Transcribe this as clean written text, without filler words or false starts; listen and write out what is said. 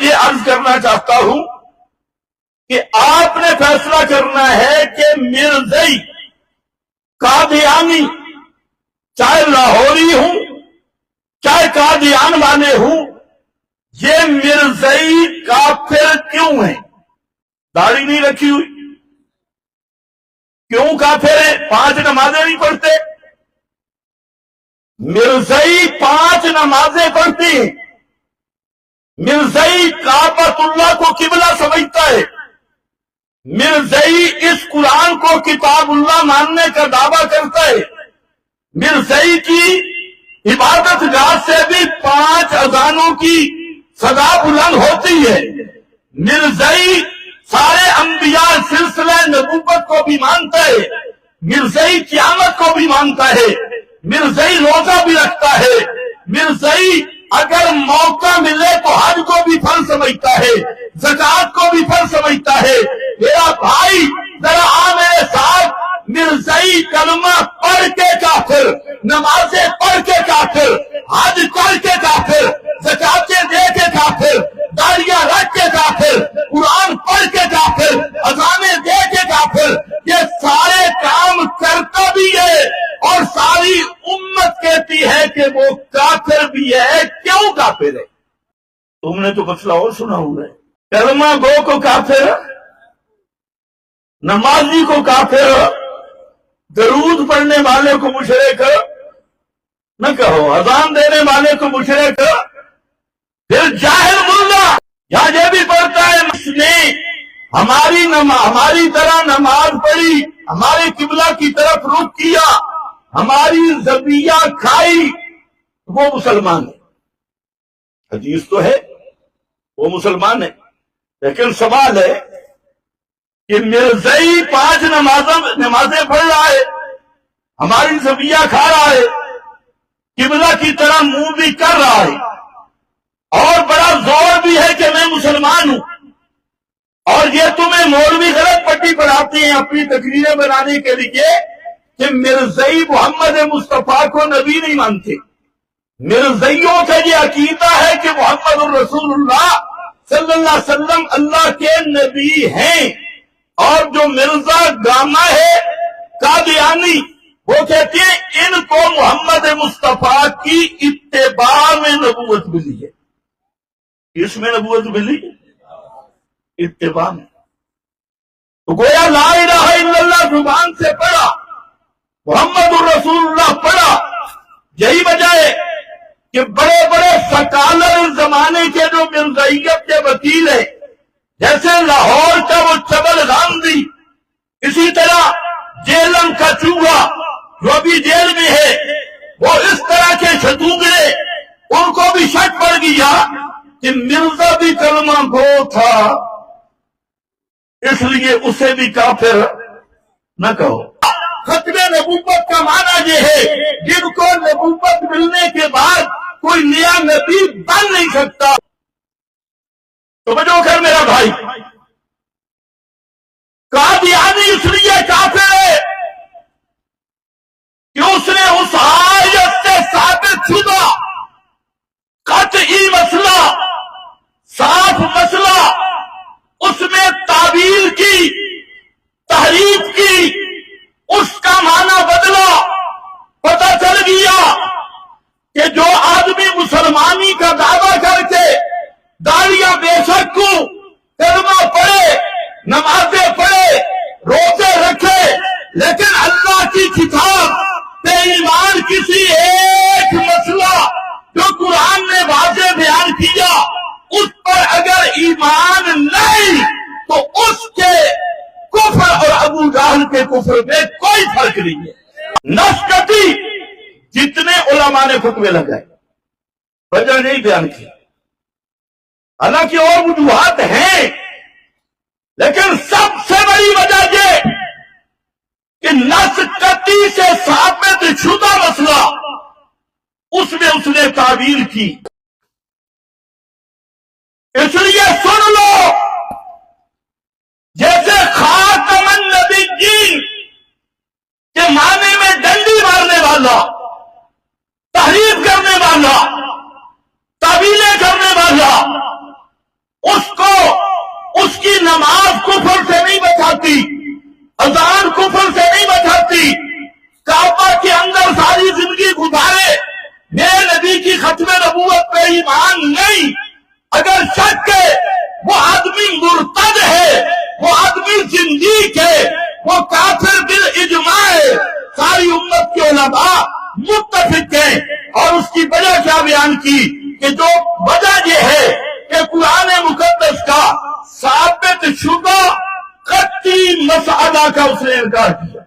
یہ عرض کرنا چاہتا ہوں کہ آپ نے فیصلہ کرنا ہے کہ مرزئی قادیانی چاہے لاہوری ہوں چاہے قادیان والے ہوں، یہ مرزئی کافر کیوں ہیں؟ داڑھی نہیں رکھی ہوئی کیوں کافر ہیں؟ 5 نمازیں نہیں پڑھتے؟ مرزئی 5 نمازیں پڑھتے ہیں، مرزئی کعبۃ اللہ کو قبلہ سمجھتا ہے، مرزئی اس قرآن کو کتاب اللہ ماننے کا دعویٰ کرتا ہے، مرزئی کی عبادت گاہ سے بھی 5 اذانوں کی صدا بلند ہوتی ہے، مرزئی سارے انبیاء سلسلہ نبوت کو بھی مانتا ہے، مرزئی قیامت کو بھی مانتا ہے، مرزئی روزہ بھی رکھتا ہے، مرزئی اگر موقع ملے تو حج کو بھی فرض سمجھتا ہے، زکوٰۃ کو بھی فرض سمجھتا ہے۔ میرا بھائی ذرا آ میرے ساتھ، مرزئی کلمہ پڑھ کے کافر، نمازیں پڑھ کے کافر، حج کر کے کافر، زکاتیں دے کے کافر، داڑیاں رکھ کے کافر، قرآن پڑھ کے کافر، اذانیں دے کے کافر، یہ سارے کام کرتا بھی ہے اور ساری امت کہتی ہے کہ وہ کافر بھی ہے۔ کیوں کافر ہے؟ تم نے تو مسئلہ اور سنا ہوا ہے، کلمہ گو کو کافر، نمازی کو کافر، درود پڑھنے والے کو مشرک نہ کہو، اذان دینے والے کو مشرک، پھر جاہل ملا یہاں یہ بھی پڑھتا ہے اس نے ہماری طرح نماز پڑھی، ہمارے قبلہ کی طرف رخ کیا، ہماری ذبیحہ کھائی، وہ مسلمان ہے۔ حدیث تو ہے وہ مسلمان ہے، لیکن سوال ہے کہ مرزئی 5 نمازیں پڑھ رہا ہے، ہماری ذبیحہ کھا رہا ہے، قبلہ کی طرح منہ بھی کر رہا ہے، اور بڑا زور بھی ہے کہ میں مسلمان ہوں، اور یہ تمہیں مولوی غلط پٹی پڑھاتے ہیں اپنی تقریریں بنانے کے لیے کہ مرزئی محمد مصطفیٰ کو نبی نہیں مانتے۔ مرزئیوں کا یہ عقیدہ ہے کہ محمد الرسول اللہ صلی اللہ علیہ وسلم اللہ کے نبی ہیں، اور جو مرزا گاما ہے قادیانی، وہ کہتے ہیں ان کو محمد مصطفیٰ کی اتباع میں نبوت ملی ہے۔ اس میں نبوت ملی اتباع میں، تو گویا لا الہ الا اللہ زبان سے پڑھا، محمد الرسول اللہ پڑھا۔ یہی وجہ ہے کہ بڑے بڑے سکالر زمانے کے جو مرزائیت کے وکیل ہیں، جیسے لاہور کا وہ چبل غامدی، اسی طرح جیلم کا چوہا جو ابھی جیل میں ہے، وہ اس طرح کے شتوگرے، ان کو بھی شک پڑ گیا کہ مرزا بھی کلمہ گو تھا، اس لیے اسے بھی کافر نہ کہو۔ ختم نبوت کا معنی یہ ہے جن کو نبوت ملنے کے بعد کوئی نیا نبی بن نہیں سکتا۔ توجہ کر میرا بھائی، قادیانی اس لیے کافر ہے کہ اس نے اس آیت سے ثابت شدہ قطعی مسئلہ، صاف مسئلہ، اس میں تعبیر کی، تحریف کی، اس کا معنی بدلا۔ پتہ چل گیا کہ جو آدمی مسلمانی کا دعویٰ کر کے داڑیاں بے شک کو، کلمہ پڑھے، نمازیں پڑھے، روزے رکھے، لیکن اللہ کی کتاب بے ایمان کسی ایک مسئلہ جو قرآن نے واضح بیان کیا اس پر اگر ایمان نہیں تو اس کے کفر اور ابو جہل کے کفر میں کوئی فرق نہیں ہے۔ نسکتی جتنے علماء نے فتوے لگائے، وجہ نہیں بیان کی، حالانکہ اور وجوہات ہیں، لیکن سب سے بڑی وجہ یہ کہ نسکتی سے ثابت شدہ مسئلہ اس میں اس نے تعبیر کی۔ اس لیے سن لو، جیسے خاتم النبیین کے معنی میں ڈنڈی مارنے والا، تحریف کرنے والا، تعویلیں کرنے والا، اس کو اس کی نماز کفر سے نہیں بچاتی، اذان کفر سے نہیں بچاتی، کعبہ کے اندر ساری زندگی گزارے، میرے نبی کی ختم نبوت پہ ایمان نہیں، اگر شک ہے وہ آدمی مرتد ہے، وہ آدمی زندیق ہے، وہ کافر بالاجماع ہے، ساری امت کے علماء متفق ہیں۔ اور اس کی وجہ کیا بیان کی کہ جو وجہ یہ ہے کہ قرآن مقدس کا ثابت شدہ قطعی مسئلہ کا اس نے انکار کیا۔